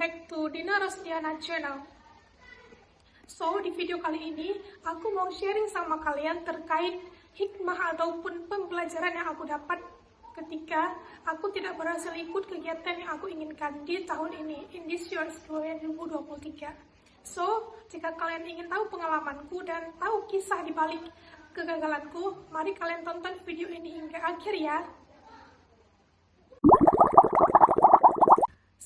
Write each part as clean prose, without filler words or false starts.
back to Dina Rosdiana channel. So, di video kali ini, aku mau sharing sama kalian terkait hikmah ataupun pembelajaran yang aku dapat ketika aku tidak berhasil ikut kegiatan yang aku inginkan di tahun ini, in this year 2023. So, jika kalian ingin tahu pengalamanku dan tahu kisah di balik kegagalanku, mari kalian tonton video ini hingga akhir ya.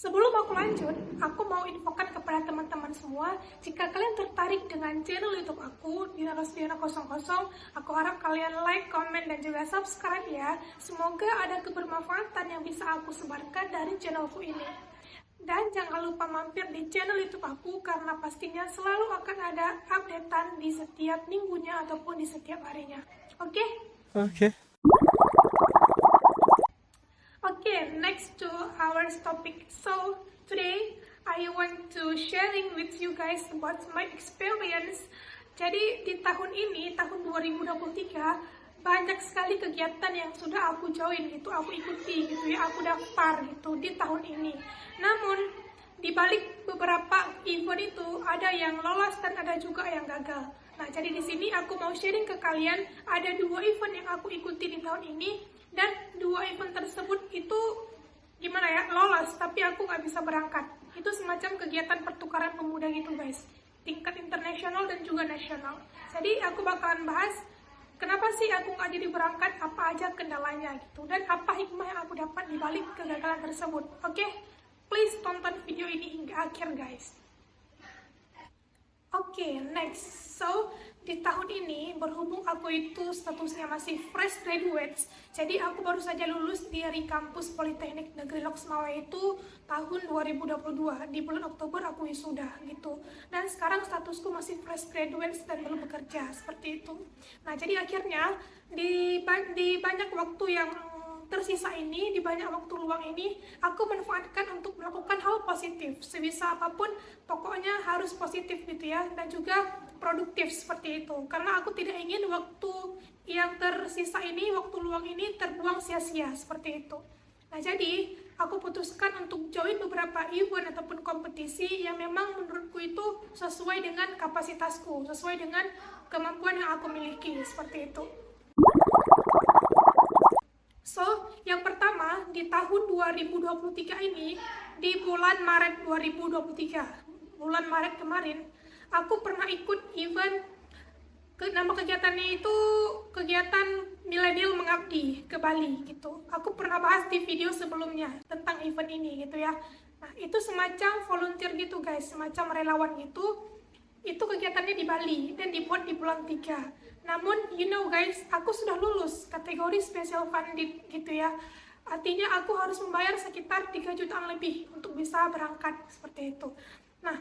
Sebelum aku lanjut, aku mau infokan kepada teman-teman semua, jika kalian tertarik dengan channel YouTube aku, Dina Rosdiana 00, aku harap kalian like, comment, dan juga subscribe ya. Semoga ada kebermanfaatan yang bisa aku sebarkan dari channelku ini. Dan jangan lupa mampir di channel YouTube aku, karena pastinya selalu akan ada updatean di setiap minggunya ataupun di setiap harinya. Oke? Oke. Okay, next to our topic. So today I want to sharing with you guys about my experience. Jadi di tahun ini, tahun 2023, banyak sekali kegiatan yang sudah aku join gitu, aku ikuti gitu ya, aku daftar gitu di tahun ini. Namun di balik beberapa event itu ada yang lolos dan ada juga yang gagal. Nah, jadi di sini aku mau sharing ke kalian ada 2 event yang aku ikuti di tahun ini. Dan 2 event tersebut itu gimana ya, lolos, tapi aku nggak bisa berangkat. Itu semacam kegiatan pertukaran pemuda gitu guys, tingkat internasional dan juga nasional. Jadi aku bakalan bahas kenapa sih aku nggak jadi berangkat, apa aja kendalanya gitu, dan apa hikmah yang aku dapat di balik kegagalan tersebut. Oke, please tonton video ini hingga akhir guys. Oke, next. So, di tahun ini, berhubung aku itu statusnya masih fresh graduates, jadi aku baru saja lulus dari kampus Politeknik Negeri Loksmawe itu tahun 2022. Di bulan Oktober aku wisuda gitu. Dan sekarang statusku masih fresh graduates dan belum bekerja, seperti itu. Nah, jadi akhirnya di banyak waktu yang tersisa ini, di banyak waktu luang ini, aku manfaatkan untuk melakukan hal positif sebisa apapun, pokoknya harus positif gitu ya, dan juga produktif seperti itu, karena aku tidak ingin waktu yang tersisa ini, waktu luang ini terbuang sia-sia seperti itu. Nah, jadi aku putuskan untuk join beberapa event ataupun kompetisi yang memang menurutku itu sesuai dengan kapasitasku, sesuai dengan kemampuan yang aku miliki seperti itu. So, yang pertama, di tahun 2023 ini, di bulan Maret 2023, bulan Maret kemarin, aku pernah ikut event, nama kegiatannya itu kegiatan Milenial Mengabdi ke Bali gitu. Aku pernah bahas di video sebelumnya tentang event ini gitu ya. Nah, itu semacam volunteer gitu guys, semacam relawan gitu. Itu kegiatannya di Bali dan dibuat di bulan 3. Namun, you know guys, aku sudah lulus kategori special funded gitu ya. Artinya aku harus membayar sekitar 3 jutaan lebih untuk bisa berangkat seperti itu. Nah,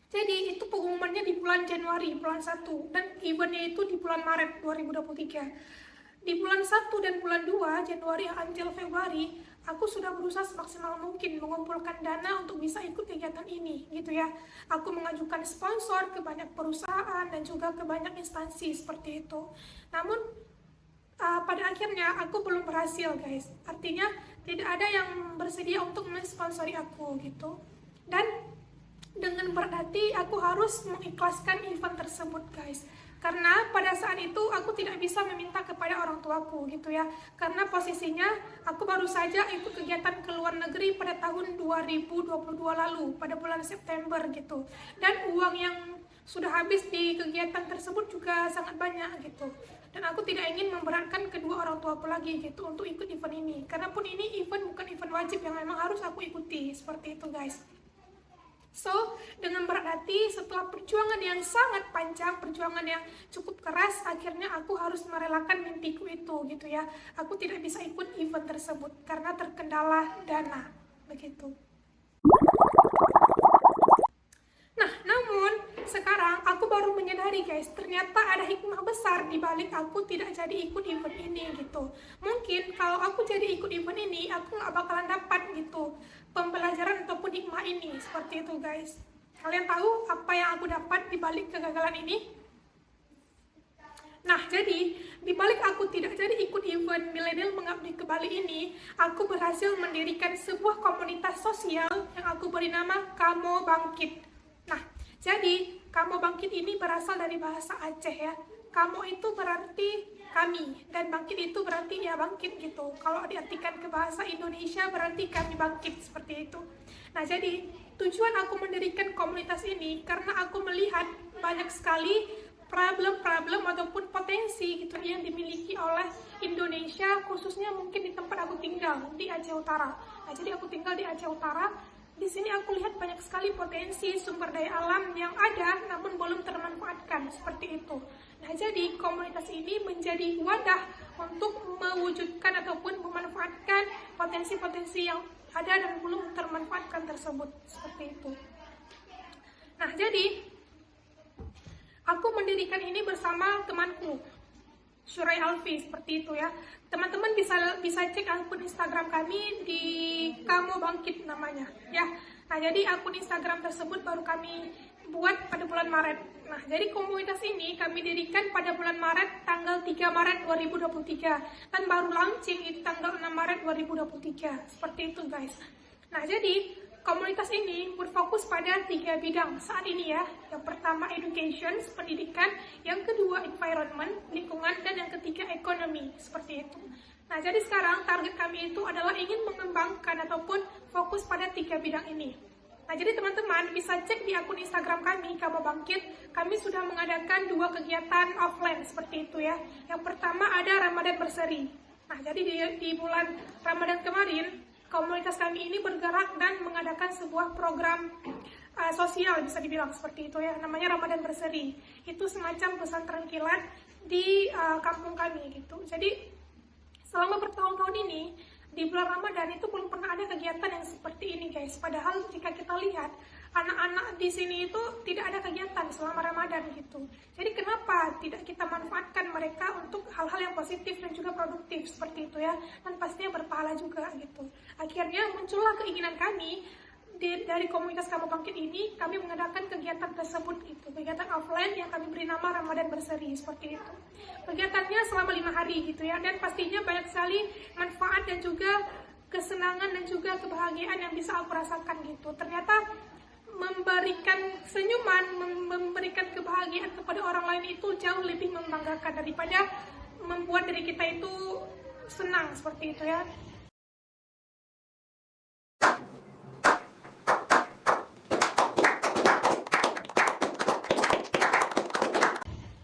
jadi itu pengumumannya di bulan Januari, bulan 1, dan eventnya itu di bulan Maret 2023. Di bulan 1 dan bulan 2, Januari until Februari, aku sudah berusaha semaksimal mungkin mengumpulkan dana untuk bisa ikut kegiatan ini, gitu ya. Aku mengajukan sponsor ke banyak perusahaan dan juga ke banyak instansi seperti itu. Namun, pada akhirnya aku belum berhasil, guys. Artinya, tidak ada yang bersedia untuk mensponsori aku, gitu. Dan dengan berat hati, aku harus mengikhlaskan event tersebut, guys. Karena pada saat itu aku tidak bisa meminta kepada orang tuaku gitu ya. Karena posisinya aku baru saja ikut kegiatan ke luar negeri pada tahun 2022 lalu, pada bulan September gitu. Dan uang yang sudah habis di kegiatan tersebut juga sangat banyak gitu. Dan aku tidak ingin memberatkan kedua orang tuaku lagi gitu untuk ikut event ini. Karena pun ini event bukan event wajib yang memang harus aku ikuti, seperti itu guys. So, dengan berat hati, setelah perjuangan yang sangat panjang, perjuangan yang cukup keras, akhirnya aku harus merelakan mimpiku itu, gitu ya. Aku tidak bisa ikut event tersebut, karena terkendala dana, begitu. Nah, namun, sekarang aku baru menyadari guys, ternyata ada hikmah besar di balik aku tidak jadi ikut event ini, gitu. Mungkin, kalau aku jadi ikut event ini, aku nggak bakalan dapat, gitu, pembelajaran ataupun hikmah ini, seperti itu guys. Kalian tahu apa yang aku dapat di balik kegagalan ini? Nah, jadi di balik aku tidak jadi ikut event Milenial Mengabdi ke Bali ini, aku berhasil mendirikan sebuah komunitas sosial yang aku beri nama Kamo Bangkit. Nah, jadi Kamo Bangkit ini berasal dari bahasa Aceh ya. Kamo itu berarti kami, dan bangkit itu berarti ya bangkit gitu. Kalau diartikan ke bahasa Indonesia berarti kami bangkit, seperti itu. Nah, jadi tujuan aku mendirikan komunitas ini karena aku melihat banyak sekali problem-problem ataupun potensi gitu yang dimiliki oleh Indonesia, khususnya mungkin di tempat aku tinggal di Aceh Utara. Nah, jadi aku tinggal di Aceh Utara. Di sini aku lihat banyak sekali potensi sumber daya alam yang ada namun belum termanfaatkan, seperti itu. Nah, jadi komunitas ini menjadi wadah untuk mewujudkan ataupun memanfaatkan potensi-potensi yang ada dan belum termanfaatkan tersebut, seperti itu. Nah, jadi aku mendirikan ini bersama temanku, Syurai Alfi, seperti itu ya. Teman-teman bisa cek akun Instagram kami di Kamo Bangkit namanya ya. Nah, jadi akun Instagram tersebut baru kami buat pada bulan Maret. Nah, jadi komunitas ini kami dirikan pada bulan Maret, tanggal 3 Maret 2023, dan baru launching itu tanggal 6 Maret 2023, seperti itu guys. Nah, jadi komunitas ini berfokus pada 3 bidang saat ini ya. Yang pertama education, pendidikan, yang kedua environment, lingkungan, dan yang ketiga ekonomi, seperti itu. Nah, jadi sekarang target kami itu adalah ingin mengembangkan ataupun fokus pada 3 bidang ini. Nah, jadi teman-teman bisa cek di akun Instagram kami, Kamo Bangkit, kami sudah mengadakan 2 kegiatan offline, seperti itu ya. Yang pertama ada Ramadan Berseri. Nah, jadi di bulan Ramadan kemarin, komunitas kami ini bergerak dan mengadakan sebuah program sosial, bisa dibilang seperti itu ya, namanya Ramadan Berseri. Itu semacam pesantren kilat di kampung kami gitu. Jadi selama bertahun-tahun ini di bulan Ramadan itu belum pernah ada kegiatan yang seperti ini guys. Padahal jika kita lihat anak-anak di sini itu tidak ada kegiatan selama Ramadan gitu. Jadi kenapa tidak kita manfaatkan mereka untuk hal-hal yang positif dan juga produktif seperti itu ya, dan pastinya berpahala juga gitu. Akhirnya muncullah keinginan kami dari komunitas Kamo Bangkit ini, kami mengadakan kegiatan tersebut gitu, kegiatan offline yang kami beri nama Ramadan Berseri, seperti itu. Kegiatannya selama 5 hari gitu ya, dan pastinya banyak sekali manfaat dan juga kesenangan dan juga kebahagiaan yang bisa aku rasakan gitu. Ternyata memberikan senyuman, memberikan kebahagiaan kepada orang lain itu jauh lebih membanggakan daripada membuat diri kita itu senang, seperti itu ya.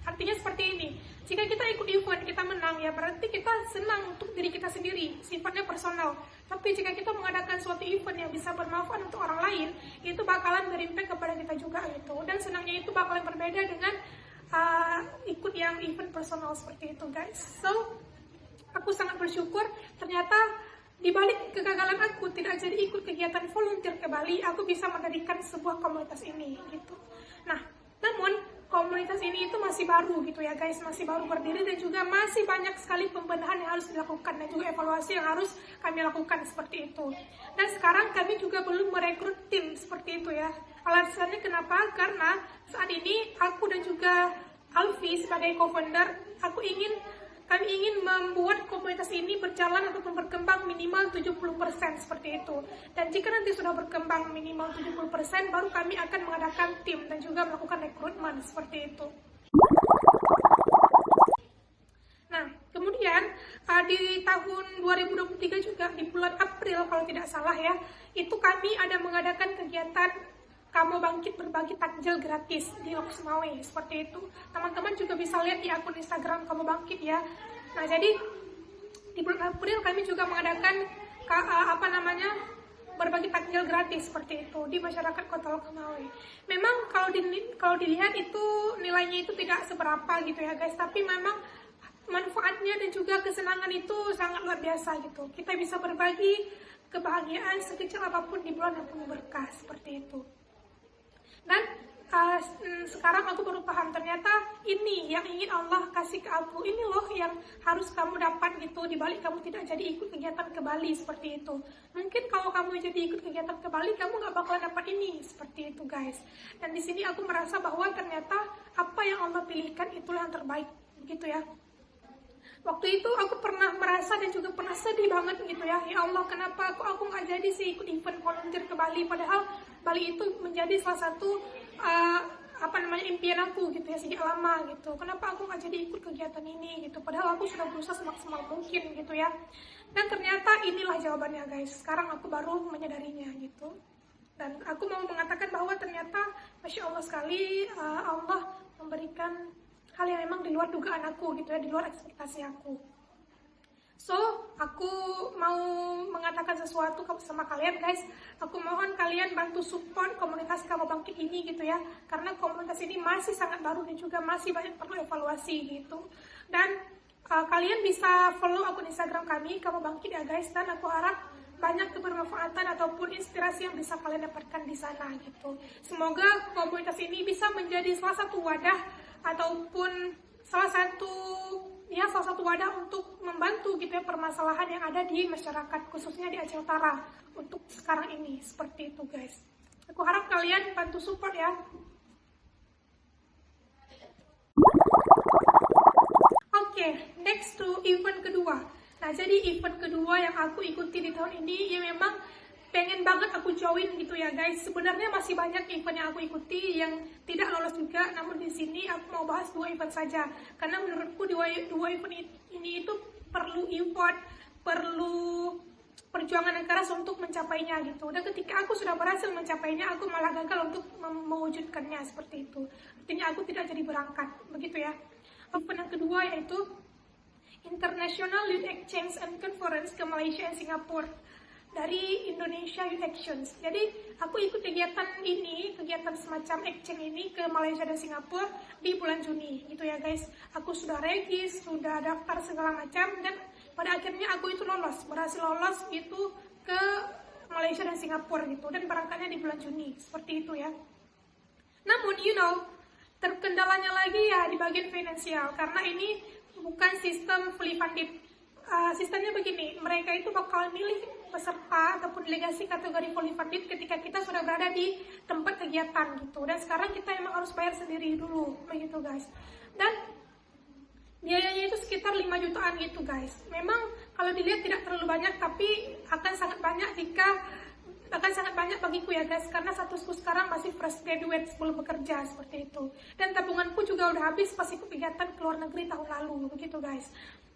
Artinya seperti ini, jika kita ikut event, kita menang, ya berarti kita senang untuk diri kita sendiri, sifatnya personal. Tapi jika kita mengadakan suatu event yang bisa bermanfaat untuk orang lain, itu bakalan berimpact kepada kita juga gitu. Dan senangnya itu bakalan berbeda dengan ikut yang event personal seperti itu guys. So, aku sangat bersyukur ternyata di balik kegagalan aku tidak jadi ikut kegiatan volunteer ke Bali, aku bisa mendirikan sebuah komunitas ini gitu. Nah, namun komunitas ini itu masih baru gitu ya guys, masih baru berdiri dan juga masih banyak sekali pembenahan yang harus dilakukan dan juga evaluasi yang harus kami lakukan seperti itu. Dan sekarang kami juga belum merekrut tim seperti itu ya. Alasannya kenapa? Karena saat ini aku dan juga Alfi sebagai co-founder, kami ingin membuat komunitas ini berjalan ataupun berkembang minimal 70% seperti itu. Dan jika nanti sudah berkembang minimal 70%, baru kami akan mengadakan tim dan juga melakukan rekrutmen seperti itu. Nah, kemudian di tahun 2023 juga, di bulan April kalau tidak salah ya, itu kami ada mengadakan kegiatan Kamo Bangkit berbagi takjil gratis di Lok Sumawe, seperti itu. Teman-teman juga bisa lihat di akun Instagram Kamo Bangkit ya. Nah, jadi di bulan April kami juga mengadakan berbagi takjil gratis seperti itu di masyarakat Kota Lok Sumawe. Memang kalau dilihat itu nilainya itu tidak seberapa gitu ya guys, tapi memang manfaatnya dan juga kesenangan itu sangat luar biasa gitu. Kita bisa berbagi kebahagiaan sekecil apapun di bulan yang penuh berkah seperti itu. Dan sekarang aku baru paham ternyata ini yang ingin Allah kasih ke aku, ini loh yang harus kamu dapat gitu di balik kamu tidak jadi ikut kegiatan ke Bali seperti itu. Mungkin kalau kamu jadi ikut kegiatan ke Bali kamu nggak bakalan dapat ini seperti itu guys. Dan di sini aku merasa bahwa ternyata apa yang Allah pilihkan itulah yang terbaik begitu ya. Waktu itu aku pernah merasa dan juga pernah sedih banget gitu ya. Ya Allah, kenapa aku nggak jadi sih ikut event volunteer ke Bali, padahal Bali itu menjadi salah satu impian aku gitu ya sejak lama gitu. Kenapa aku nggak jadi ikut kegiatan ini gitu, padahal aku sudah berusaha semaksimal mungkin gitu ya. Dan ternyata inilah jawabannya guys, sekarang aku baru menyadarinya gitu. Dan aku mau mengatakan bahwa ternyata Masya Allah sekali, Allah memberikan hal yang memang di luar dugaan aku gitu ya, di luar ekspektasi aku. So, aku mau mengatakan sesuatu sama kalian guys. Aku mohon kalian bantu support komunitas Kamu Bangkit ini gitu ya. Karena komunitas ini masih sangat baru dan juga masih banyak perlu evaluasi gitu. Dan kalian bisa follow akun Instagram kami, Kamu Bangkit ya guys. Dan aku harap banyak kebermanfaatan ataupun inspirasi yang bisa kalian dapatkan di sana gitu. Semoga komunitas ini bisa menjadi salah satu wadah ataupun salah satu wadah untuk membantu gitu ya permasalahan yang ada di masyarakat, khususnya di Aceh Utara untuk sekarang ini. Seperti itu guys. Aku harap kalian bantu support ya. Oke, next to event kedua. Nah, jadi event kedua yang aku ikuti di tahun ini yang memang pengen banget aku join gitu ya guys. Sebenarnya masih banyak event yang aku ikuti yang tidak lolos juga, namun di sini aku mau bahas 2 event saja. Karena menurutku dua event ini itu perlu effort, perlu perjuangan yang keras untuk mencapainya gitu. Dan ketika aku sudah berhasil mencapainya, aku malah gagal untuk mewujudkannya seperti itu. Artinya aku tidak jadi berangkat, begitu ya. Event yang kedua yaitu International Youth Exchange and Conference ke Malaysia dan Singapura dari Indonesia Youth Actions. Jadi aku ikut kegiatan semacam exchange ini ke Malaysia dan Singapura di bulan Juni gitu ya guys. Aku sudah regis, sudah daftar segala macam, dan pada akhirnya aku itu berhasil lolos gitu ke Malaysia dan Singapura gitu, dan berangkatnya di bulan Juni seperti itu ya. Namun terkendalanya lagi ya di bagian finansial, karena ini bukan sistem fully funded. Sistemnya begini, mereka itu bakal milih peserta ataupun delegasi kategori fully funded ketika kita sudah berada di tempat kegiatan gitu. Dan sekarang kita emang harus bayar sendiri dulu, begitu guys. Dan biayanya itu sekitar 5 jutaan gitu guys. Memang kalau dilihat tidak terlalu banyak, tapi akan sangat banyak bagiku ya guys, karena statusku sekarang masih fresh graduate, sebelum bekerja seperti itu. Dan tabunganku juga udah habis pas ikut kegiatan ke luar negeri tahun lalu, begitu guys.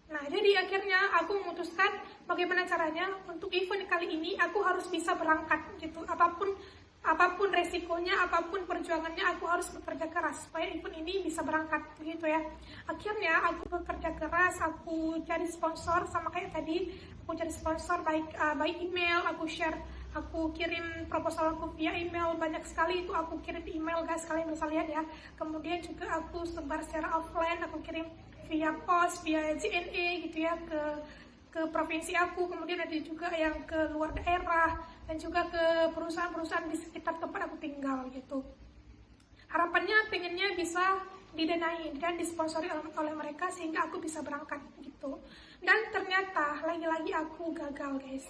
Nah, jadi akhirnya aku memutuskan bagaimana caranya untuk event kali ini aku harus bisa berangkat gitu. Apapun resikonya, apapun perjuangannya, aku harus bekerja keras supaya event ini bisa berangkat begitu ya. Akhirnya aku bekerja keras, aku cari sponsor sama kayak tadi. Aku cari sponsor baik email, aku kirim proposal aku via email, banyak sekali itu aku kirim email guys, kalian bisa lihat ya. Kemudian juga aku sebar secara offline, aku kirim via pos, via JNE gitu ya ke provinsi aku, kemudian ada juga yang ke luar daerah dan juga ke perusahaan-perusahaan di sekitar tempat aku tinggal gitu. Harapannya pengennya bisa didanai dan disponsori oleh mereka sehingga aku bisa berangkat gitu. Dan ternyata lagi-lagi aku gagal guys.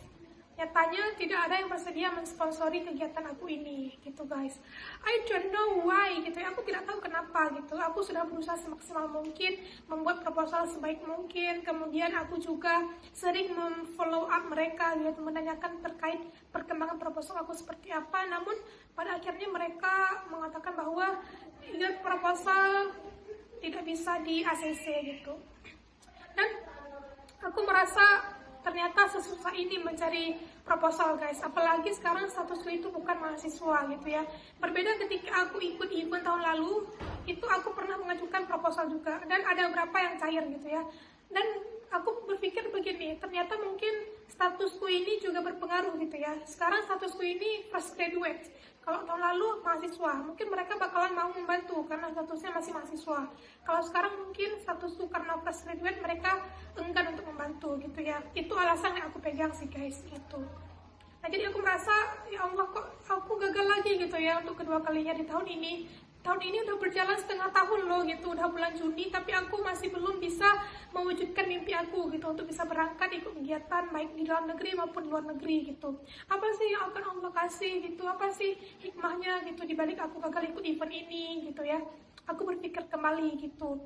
Nyatanya tidak ada yang bersedia mensponsori kegiatan aku ini gitu guys. I don't know why gitu ya, aku tidak tahu kenapa gitu. Aku sudah berusaha semaksimal mungkin membuat proposal sebaik mungkin, kemudian aku juga sering memfollow up mereka gitu, menanyakan terkait perkembangan proposal aku seperti apa. Namun pada akhirnya mereka mengatakan bahwa proposal tidak bisa di ACC gitu. Dan aku merasa ternyata sesusah ini mencari proposal guys, apalagi sekarang statusku itu bukan mahasiswa gitu ya. Berbeda ketika aku ikut event tahun lalu, itu aku pernah mengajukan proposal juga, dan ada beberapa yang cair gitu ya. Dan aku berpikir begini, ternyata mungkin statusku ini juga berpengaruh gitu ya. Sekarang statusku ini fresh graduate, kalau tahun lalu mahasiswa, mungkin mereka bakalan mau membantu karena statusnya masih mahasiswa. Kalau sekarang mungkin statusku karena fresh graduate, mereka enggan untuk membantu gitu ya. Itu alasan yang aku pegang sih guys gitu. Nah, jadi aku merasa ya Allah, kok aku gagal lagi gitu ya untuk kedua kalinya di tahun ini. Tahun ini udah berjalan setengah tahun loh gitu, udah bulan Juni, tapi aku masih belum bisa mewujudkan mimpi aku gitu untuk bisa berangkat ikut kegiatan baik di dalam negeri maupun luar negeri gitu. Apa sih yang akan Allah kasih gitu, apa sih hikmahnya gitu dibalik aku gagal ikut event ini gitu ya. Aku berpikir kembali gitu,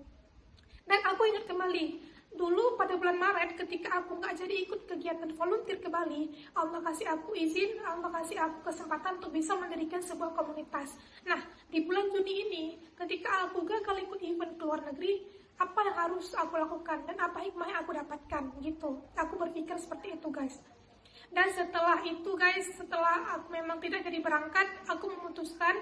dan aku ingat kembali Dulu pada bulan Maret ketika aku nggak jadi ikut kegiatan volunteer ke Bali, Allah kasih aku izin, Allah kasih aku kesempatan untuk bisa mendirikan sebuah komunitas. Nah, di bulan Juni ini ketika aku gagal ikut event ke luar negeri, apa yang harus aku lakukan dan apa hikmah yang aku dapatkan gitu. Aku berpikir seperti itu guys. Dan setelah itu guys, setelah aku memang tidak jadi berangkat, aku memutuskan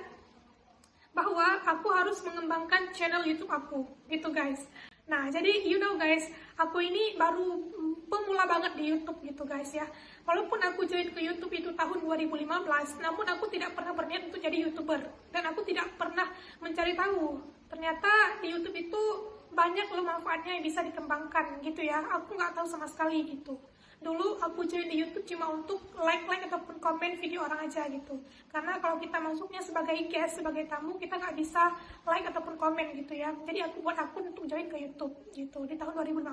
bahwa aku harus mengembangkan channel YouTube aku gitu guys. Nah, jadi you know guys, aku ini baru pemula banget di YouTube gitu guys ya. Walaupun aku join ke YouTube itu tahun 2015, namun aku tidak pernah berniat untuk jadi YouTuber. Dan aku tidak pernah mencari tahu. Ternyata di YouTube itu banyak loh manfaatnya yang bisa dikembangkan gitu ya. Aku nggak tahu sama sekali gitu. Dulu aku join di YouTube cuma untuk like ataupun komen video orang aja gitu. Karena kalau kita masuknya sebagai guest, sebagai tamu, kita nggak bisa like ataupun komen gitu ya. Jadi aku buat akun untuk join ke YouTube gitu di tahun 2016.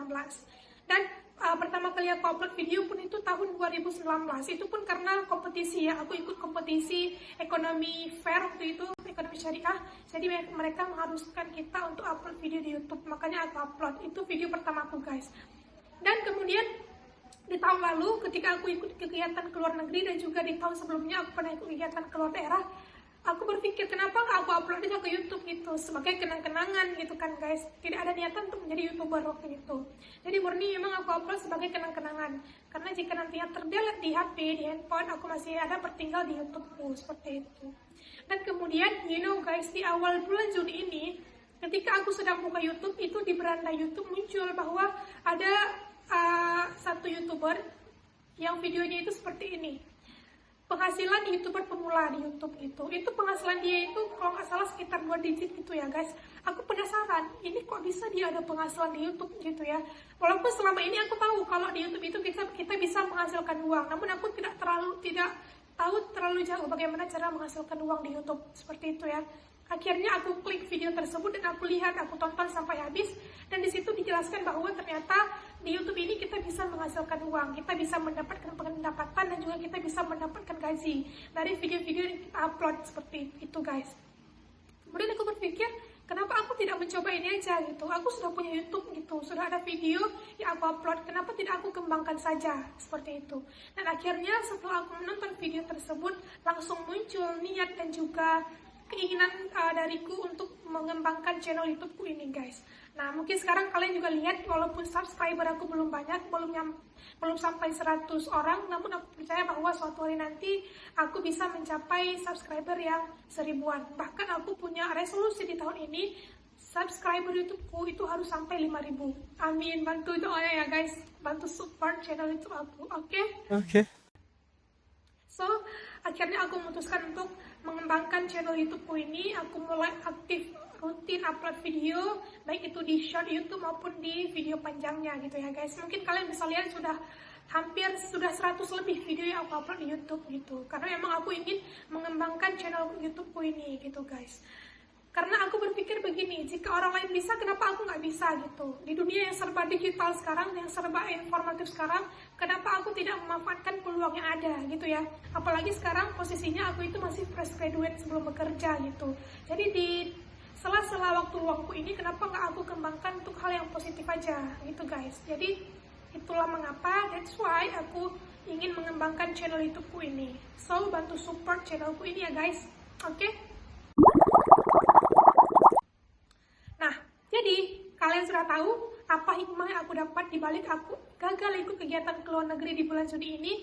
Dan pertama kali aku upload video pun itu tahun 2019. Itu pun karena kompetisi ya. Aku ikut kompetisi ekonomi fair waktu itu, ekonomi syariah. Jadi mereka mengharuskan kita untuk upload video di YouTube. Makanya aku upload. Itu video pertama aku guys. Dan kemudian di tahun lalu ketika aku ikut kegiatan ke luar negeri dan juga di tahun sebelumnya aku pernah ikut kegiatan ke luar daerah, aku berpikir kenapa nggak aku upload aja ke YouTube gitu sebagai kenang-kenangan gitu kan guys. Tidak ada niatan untuk menjadi YouTuber waktu itu. Jadi murni memang aku upload sebagai kenang-kenangan. Karena jika nantinya terdelete di HP, di handphone, aku masih ada tertinggal di YouTubeku seperti itu. Dan kemudian you know guys, di awal bulan Juni ini ketika aku sedang buka YouTube, itu di beranda YouTube muncul bahwa ada satu YouTuber yang videonya itu seperti ini. Penghasilan YouTuber pemula di YouTube gitu. Itu penghasilan dia itu kalau nggak salah sekitar 2 digit gitu ya guys. Aku penasaran, ini kok bisa dia ada penghasilan di YouTube gitu ya. Walaupun selama ini aku tahu kalau di YouTube itu kita bisa menghasilkan uang, namun aku tidak tahu terlalu jauh bagaimana cara menghasilkan uang di YouTube seperti itu ya. Akhirnya aku klik video tersebut dan aku lihat, aku tonton sampai habis, dan di situ dijelaskan bahwa ternyata di YouTube ini kita bisa menghasilkan uang, kita bisa mendapatkan pendapatan dan juga kita bisa mendapatkan gaji dari video-video yang kita upload seperti itu guys. Kemudian aku berpikir, kenapa aku tidak mencoba ini aja gitu? Aku sudah punya YouTube gitu, sudah ada video yang aku upload, kenapa tidak aku kembangkan saja seperti itu? Dan akhirnya setelah aku menonton video tersebut, langsung muncul niat dan juga keinginan dariku untuk mengembangkan channel YouTubeku ini guys. Nah mungkin sekarang kalian juga lihat walaupun subscriber aku belum banyak, belum sampai 100 orang, namun aku percaya bahwa suatu hari nanti aku bisa mencapai subscriber yang 1000-an. Bahkan aku punya resolusi di tahun ini, subscriber YouTubeku itu harus sampai 5000. Amin, bantu doanya ya guys, bantu support channel YouTube aku, oke? Oke. So, akhirnya aku memutuskan untuk mengembangkan channel YouTubeku ini. Aku mulai aktif rutin upload video, baik itu di short YouTube maupun di video panjangnya gitu ya guys. Mungkin kalian bisa lihat sudah 100 lebih video yang aku upload di YouTube gitu. Karena memang aku ingin mengembangkan channel YouTubeku ini gitu guys. Karena aku berpikir begini, jika orang lain bisa, kenapa aku nggak bisa gitu? Di dunia yang serba digital sekarang, yang serba informatif sekarang, kenapa aku tidak memanfaatkan peluang yang ada gitu ya? Apalagi sekarang posisinya aku itu masih fresh graduate sebelum bekerja gitu. Jadi di sela-sela waktu luangku ini, kenapa nggak aku kembangkan untuk hal yang positif aja gitu guys? Jadi itulah mengapa, that's why aku ingin mengembangkan channel YouTubeku ini. So, bantu support channelku ini ya guys, oke? Jadi, kalian sudah tahu apa hikmah yang aku dapat di balik aku gagal ikut kegiatan ke luar negeri di bulan Juni ini?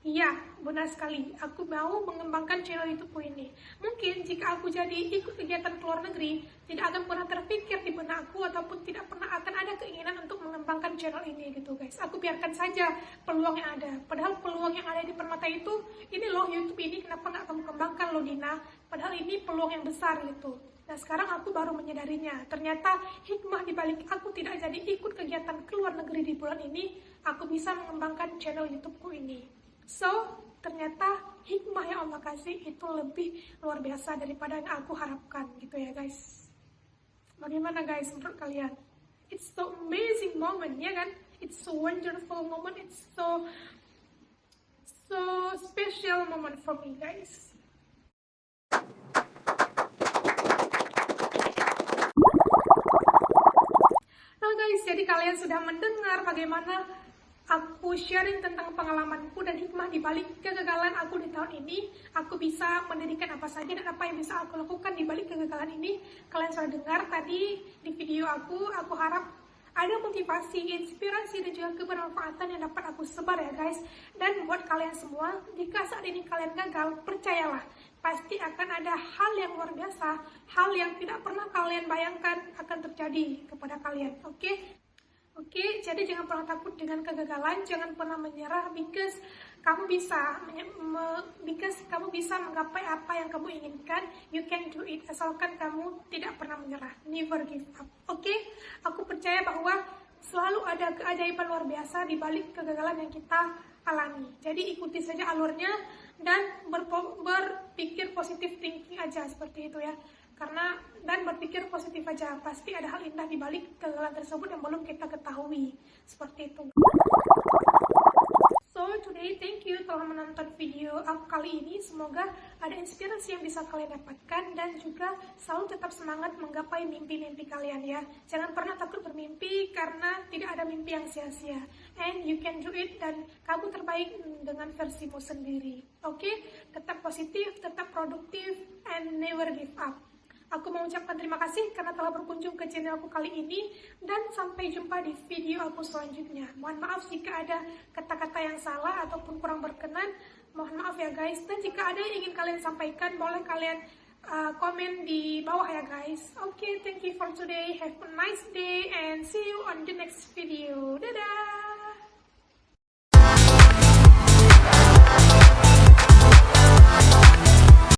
Iya, benar sekali. Aku mau mengembangkan channel YouTubeku ini. Mungkin jika aku jadi ikut kegiatan ke luar negeri, tidak akan pernah terpikir di benak aku ataupun tidak pernah akan ada keinginan untuk mengembangkan channel ini gitu guys. Aku biarkan saja peluang yang ada. Padahal peluang yang ada di permata itu, ini loh YouTube ini kenapa nggak kamu kembangkan loh Dina? Padahal ini peluang yang besar gitu. Nah sekarang aku baru menyadarinya, ternyata hikmah dibalik aku tidak jadi ikut kegiatan ke luar negeri di bulan ini, aku bisa mengembangkan channel YouTubeku ini. So, ternyata hikmah yang Allah kasih itu lebih luar biasa daripada yang aku harapkan gitu ya guys. Bagaimana guys menurut kalian? It's so amazing moment, ya kan? It's so wonderful moment, it's so special moment for me guys. Nah guys, guys, jadi kalian sudah mendengar bagaimana aku sharing tentang pengalamanku dan hikmah di balik kegagalan aku di tahun ini. Aku bisa mendirikan apa saja dan apa yang bisa aku lakukan di balik kegagalan ini. Kalian sudah dengar tadi di video aku harap ada motivasi, inspirasi, dan juga kebermanfaatan yang dapat aku sebar ya guys. Dan buat kalian semua, jika saat ini kalian gagal, percayalah, pasti akan ada hal yang luar biasa, hal yang tidak pernah kalian bayangkan akan terjadi kepada kalian, oke? Oke, jadi jangan pernah takut dengan kegagalan, jangan pernah menyerah, because kamu bisa menggapai apa yang kamu inginkan. You can do it, asalkan kamu tidak pernah menyerah. Never give up. Oke? Aku percaya bahwa selalu ada keajaiban luar biasa di balik kegagalan yang kita alami. Jadi ikuti saja alurnya dan berpikir positif thinking aja seperti itu ya. Dan berpikir positif aja, pasti ada hal indah di balik kegagalan tersebut yang belum kita ketahui, seperti itu. So today, thank you telah menonton video aku kali ini. Semoga ada inspirasi yang bisa kalian dapatkan dan juga selalu tetap semangat menggapai mimpi-mimpi kalian ya. Jangan pernah takut bermimpi karena tidak ada mimpi yang sia-sia. And you can do it, dan kamu terbaik dengan versimu sendiri. Oke? Tetap positif, tetap produktif, and never give up. Aku mengucapkan terima kasih karena telah berkunjung ke channelku kali ini, dan sampai jumpa di video aku selanjutnya. Mohon maaf jika ada kata-kata yang salah ataupun kurang berkenan. Mohon maaf ya guys. Dan jika ada yang ingin kalian sampaikan, boleh kalian komen di bawah ya guys. Oke, thank you for today. Have a nice day and see you on the next video. Dadah!